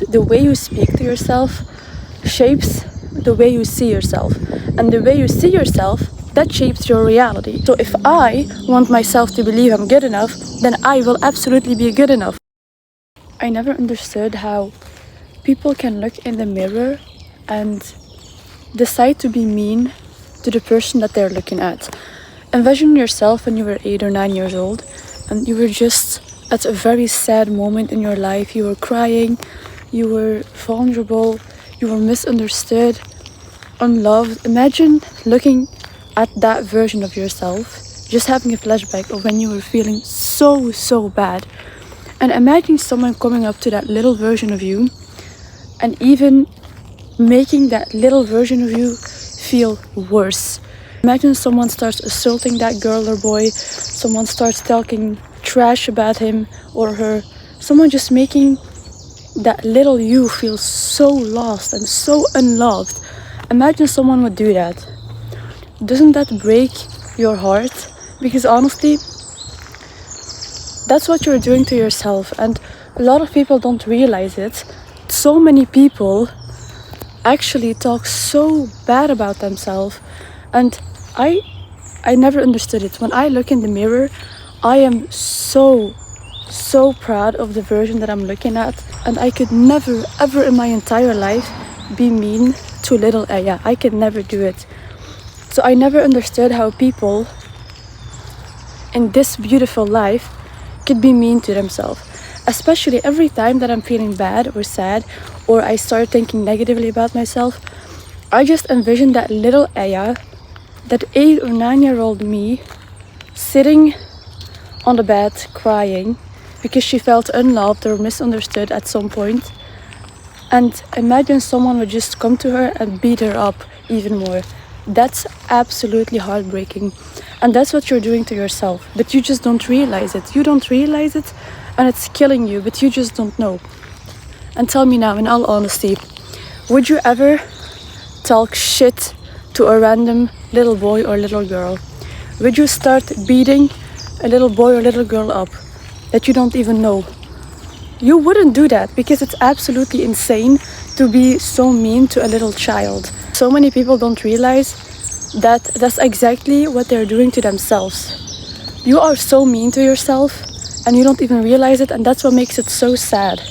The way you speak to yourself shapes the way you see yourself, and the way you see yourself, that shapes your reality. So if I want myself to believe I'm good enough, then I will absolutely be good enough. I never understood how people can look in the mirror and decide to be mean to the person that they're looking at. Envision yourself when you were 8 or 9 years old and you were just at a very sad moment in your life. You were crying, you were vulnerable, you were misunderstood, unloved. Imagine looking at that version of yourself, just having a flashback of when you were feeling so bad. And imagine someone coming up to that little version of you and even making that little version of you feel worse. Imagine someone starts assaulting that girl or boy, someone starts talking trash about him or her, someone just making that little you feel so lost and so unloved. Imagine someone would do that. Doesn't that break your heart? Because honestly, that's what you're doing to yourself, and a lot of people don't realize it. So many people actually talk so bad about themselves, and I never understood it. When I look in the mirror, I am so proud of the version that I'm looking at, and I could never ever in my entire life be mean to little Aya. I could never do it. So I never understood how people in this beautiful life could be mean to themselves. Especially every time that I'm feeling bad or sad, or I start thinking negatively about myself, I just envision that little Aya, that 8 or 9-year-old me, sitting on the bed crying because she felt unloved or misunderstood at some point. And imagine someone would just come to her and beat her up even more. That's absolutely heartbreaking. And that's what you're doing to yourself, but you just don't realize it. You don't realize it, and it's killing you, but you just don't know. And tell me now, in all honesty, would you ever talk shit to a random little boy or little girl? Would you start beating a little boy or little girl up that you don't even know? You wouldn't do that, because it's absolutely insane to be so mean to a little child. So many people don't realize that that's exactly what they're doing to themselves. You are so mean to yourself and you don't even realize it, and that's what makes it so sad.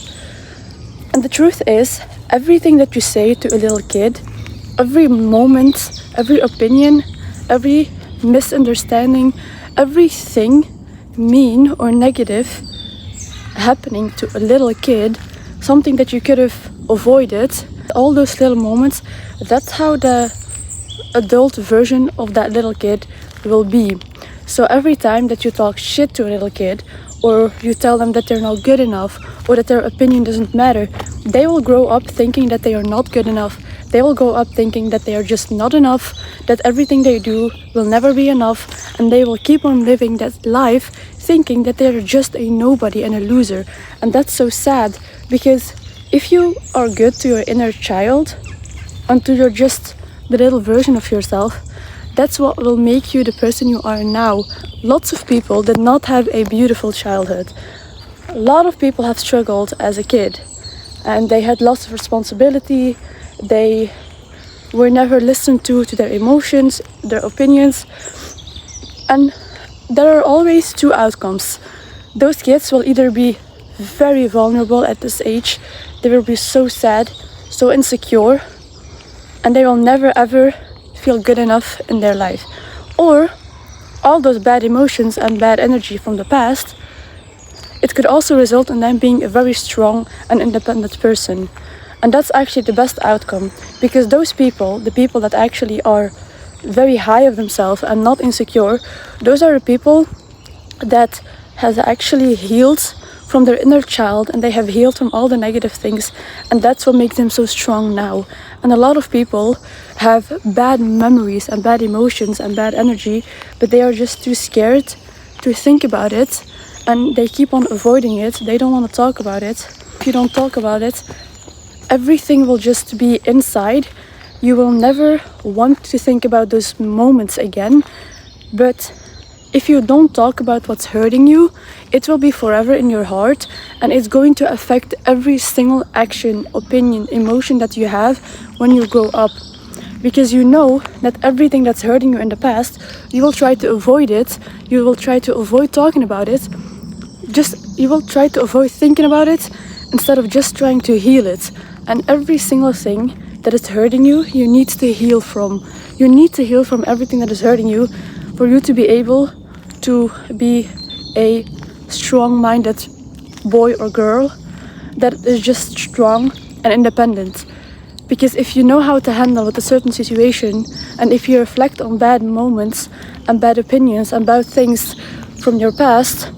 And the truth is, everything that you say to a little kid, every moment, every opinion, every misunderstanding, everything mean or negative happening to a little kid, something that you could have avoided, all those little moments, that's how the adult version of that little kid will be. So every time that you talk shit to a little kid, or you tell them that they're not good enough, or that their opinion doesn't matter, they will grow up thinking that they are not good enough. They will grow up thinking that they are just not enough, that everything they do will never be enough, and they will keep on living that life thinking that they're just a nobody and a loser. And that's so sad, because if you are good to your inner child, until you're just the little version of yourself, that's what will make you the person you are now. Lots of people did not have a beautiful childhood. A lot of people have struggled as a kid, and they had lots of responsibility. They were never listened to their emotions, their opinions, and there are always two outcomes. Those kids will either be very vulnerable at this age, they will be so sad, so insecure, and they will never ever feel good enough in their life. Or all those bad emotions and bad energy from the past, it could also result in them being a very strong and independent person. And that's actually the best outcome, because those people, the people that actually are very high of themselves and not insecure, those are the people that has actually healed from their inner child, and they have healed from all the negative things, and that's what makes them so strong now. And a lot of people have bad memories and bad emotions and bad energy, but they are just too scared to think about it, and they keep on avoiding it. They don't want to talk about it. If you don't talk about it, everything will just be inside. You will never want to think about those moments again. But if you don't talk about what's hurting you, it will be forever in your heart, and it's going to affect every single action, opinion, emotion that you have when you grow up. Because you know that everything that's hurting you in the past, you will try to avoid it, you will try to avoid talking about it, you will try to avoid thinking about it instead of just trying to heal it. And every single thing that is hurting you, you need to heal from. You need to heal from everything that is hurting you for you to be able to be a strong-minded boy or girl that is just strong and independent. Because if you know how to handle with a certain situation, and if you reflect on bad moments and bad opinions and bad things from your past,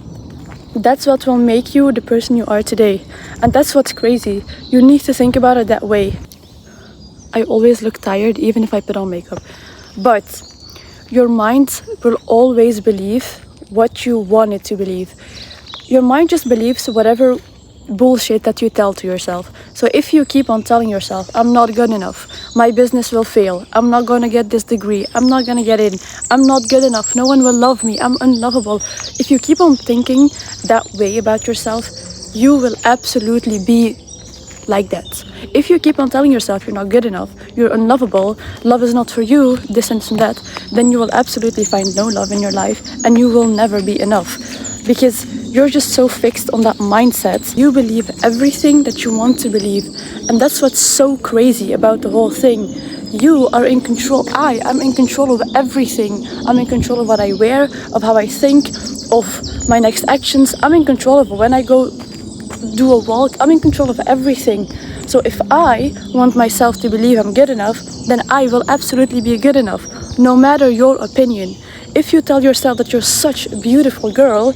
that's what will make you the person you are today. And that's what's crazy. You need to think about it that way. I always look tired even if I put on makeup. But your mind will always believe what you want it to believe. Your mind just believes whatever bullshit that you tell to yourself. So if you keep on telling yourself, I'm not good enough, my business will fail, I'm not gonna get this degree, I'm not gonna get in, I'm not good enough, no one will love me, I'm unlovable. If you keep on thinking that way about yourself, you will absolutely be like that. If you keep on telling yourself you're not good enough, you're unlovable, love is not for you, this and that, then you will absolutely find no love in your life and you will never be enough. Because you're just so fixed on that mindset. You believe everything that you want to believe. And that's what's so crazy about the whole thing. You are in control. I am in control of everything. I'm in control of what I wear, of how I think, of my next actions. I'm in control of when I go do a walk. I'm in control of everything. So if I want myself to believe I'm good enough, then I will absolutely be good enough, no matter your opinion. If you tell yourself that you're such a beautiful girl,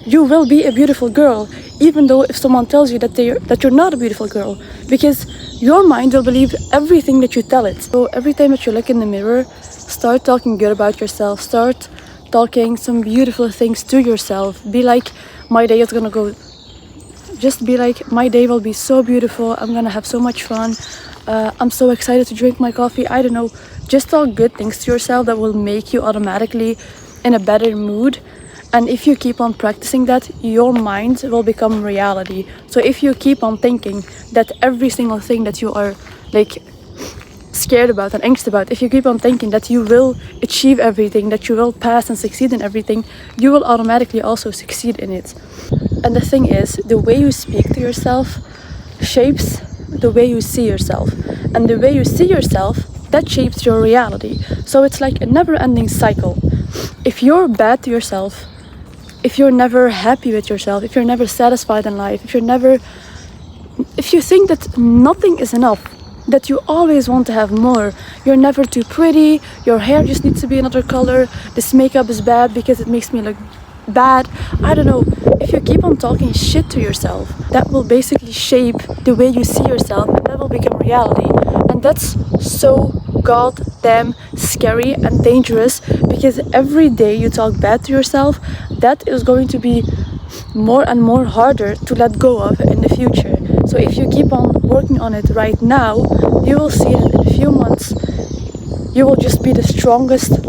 you will be a beautiful girl, even though if someone tells you that you're not a beautiful girl, because your mind will believe everything that you tell it. So every time that you look in the mirror, start talking good about yourself, start talking some beautiful things to yourself. Be like, my day is gonna go, just be like, my day will be so beautiful, I'm gonna have so much fun, I'm so excited to drink my coffee. I don't know, just talk good things to yourself that will make you automatically in a better mood. And if you keep on practicing that, your mind will become reality. So if you keep on thinking that every single thing that you are like scared about and anxious about, if you keep on thinking that you will achieve everything, that you will pass and succeed in everything, you will automatically also succeed in it. And the thing is, the way you speak to yourself shapes the way you see yourself. And the way you see yourself, that shapes your reality. So it's like a never-ending cycle. If you're bad to yourself, if you're never happy with yourself, if you're never satisfied in life, if you think that nothing is enough, that you always want to have more, you're never too pretty, your hair just needs to be another color, this makeup is bad because it makes me look bad, I don't know, if you keep on talking shit to yourself, that will basically shape the way you see yourself, and that will become reality. And that's so goddamn scary and dangerous, because every day you talk bad to yourself, that is going to be more and more harder to let go of in the future. So if you keep on working on it right now, you will see that in a few months you will just be the strongest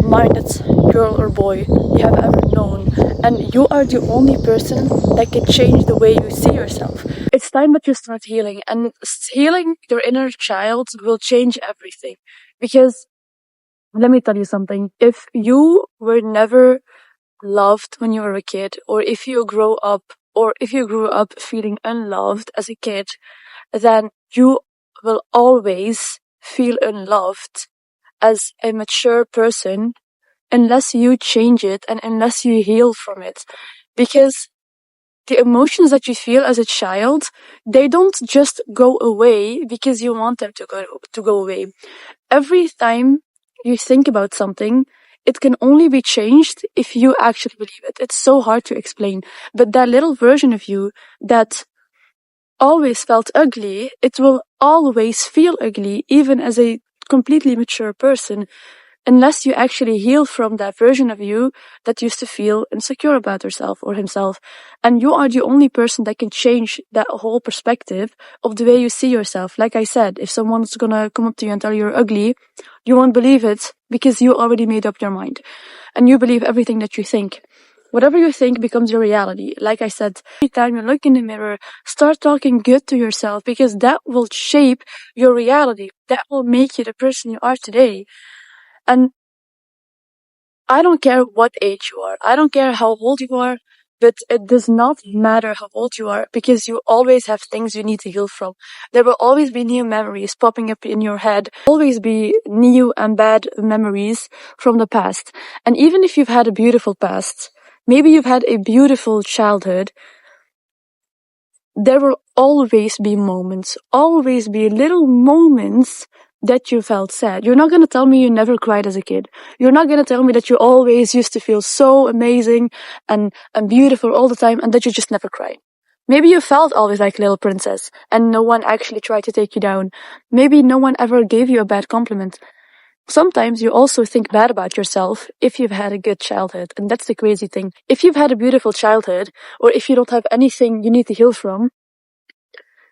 minded girl or boy you have ever known, and you are the only person that can change the way you see yourself. It's time that you start healing, and healing your inner child will change everything. Because let me tell you something, if you were never loved when you were a kid, or if you grew up feeling unloved as a kid, then you will always feel unloved as a mature person unless you change it and unless you heal from it. Because the emotions that you feel as a child, they don't just go away because you want them to go away. Every time you think about something, it can only be changed if you actually believe it. It's so hard to explain. But that little version of you that always felt ugly, it will always feel ugly, even as a completely mature person. unless you actually heal from that version of you that used to feel insecure about herself or himself. And you are the only person that can change that whole perspective of the way you see yourself. Like I said, if someone's gonna come up to you and tell you you're ugly, you won't believe it because you already made up your mind. And you believe everything that you think. Whatever you think becomes your reality. Like I said, every time you look in the mirror, start talking good to yourself because that will shape your reality. That will make you the person you are today. And I don't care what age you are. I don't care how old you are, but it does not matter how old you are because you always have things you need to heal from. There will always be new memories popping up in your head. Always be new and bad memories from the past. And even if you've had a beautiful past, maybe you've had a beautiful childhood, there will always be moments, always be little moments that you felt sad. You're not gonna tell me you never cried as a kid. You're not gonna tell me that you always used to feel so amazing and beautiful all the time and that you just never cried. Maybe you felt always like a little princess and no one actually tried to take you down. Maybe no one ever gave you a bad compliment. Sometimes you also think bad about yourself if you've had a good childhood, and that's the crazy thing. If you've had a beautiful childhood, or if you don't have anything you need to heal from,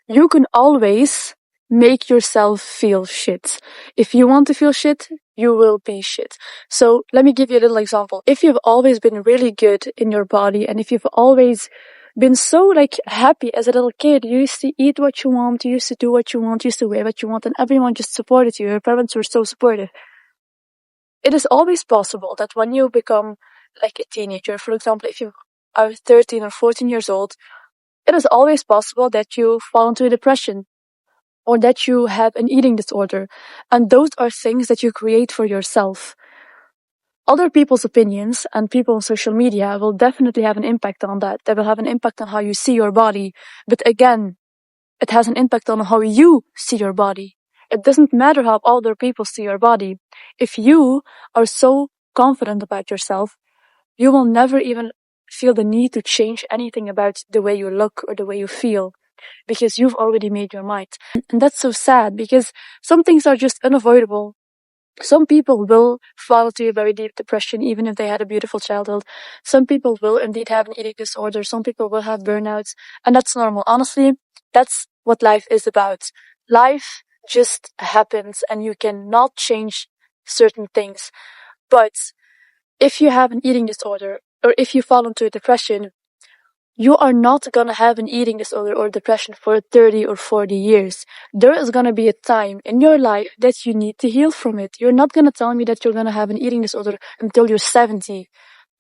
you can always make yourself feel shit. If you want to feel shit, you will be shit. So let me give you a little example. If you've always been really good in your body, and if you've always been so happy as a little kid, you used to eat what you want, you used to do what you want, you used to wear what you want, and everyone just supported you. Your parents were so supportive. It is always possible that when you become like a teenager, for example, if you are 13 or 14 years old, it is always possible that you fall into a depression or that you have an eating disorder. And those are things that you create for yourself. Other people's opinions and people on social media will definitely have an impact on that. They will have an impact on how you see your body. But again, it has an impact on how you see your body. It doesn't matter how other people see your body. If you are so confident about yourself, you will never even feel the need to change anything about the way you look or the way you feel because you've already made your mind. And that's so sad because some things are just unavoidable. Some people will fall into a very deep depression even if they had a beautiful childhood. Some people will indeed have an eating disorder. Some people will have burnouts. And that's normal. Honestly, that's what life is about. Life just happens and you cannot change certain things. But if you have an eating disorder or if you fall into a depression, you are not gonna have an eating disorder or depression for 30 or 40 years. There is gonna be a time in your life that you need to heal from it. You're not gonna tell me that you're gonna have an eating disorder until you're 70.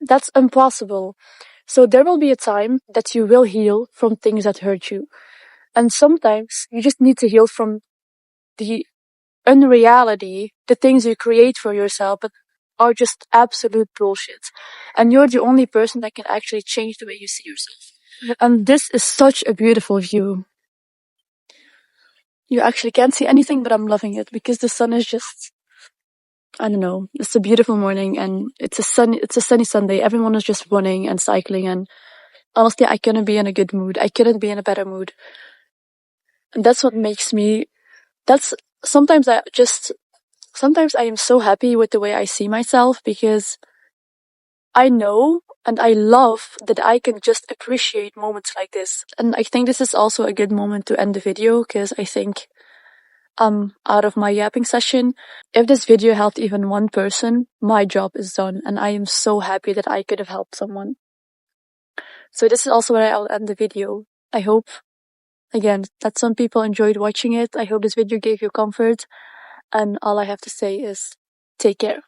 That's impossible. So there will be a time that you will heal from things that hurt you. And sometimes you just need to heal from the unreality, the things you create for yourself, but are just absolute bullshit. And you're the only person that can actually change the way you see yourself. And this is such a beautiful view. You actually can't see anything, but I'm loving it because the sun is just, I don't know, it's a beautiful morning and it's a sunny Sunday. Everyone is just running and cycling and honestly, I couldn't be in a good mood. I couldn't be in a better mood. And that's what makes me, sometimes I am so happy with the way I see myself because I know and I love that I can just appreciate moments like this. And I think this is also a good moment to end the video because I think I'm out of my yapping session. If this video helped even one person, my job is done and I am so happy that I could have helped someone. So this is also where I'll end the video. I hope, again, that some people enjoyed watching it. I hope this video gave you comfort and all I have to say is take care.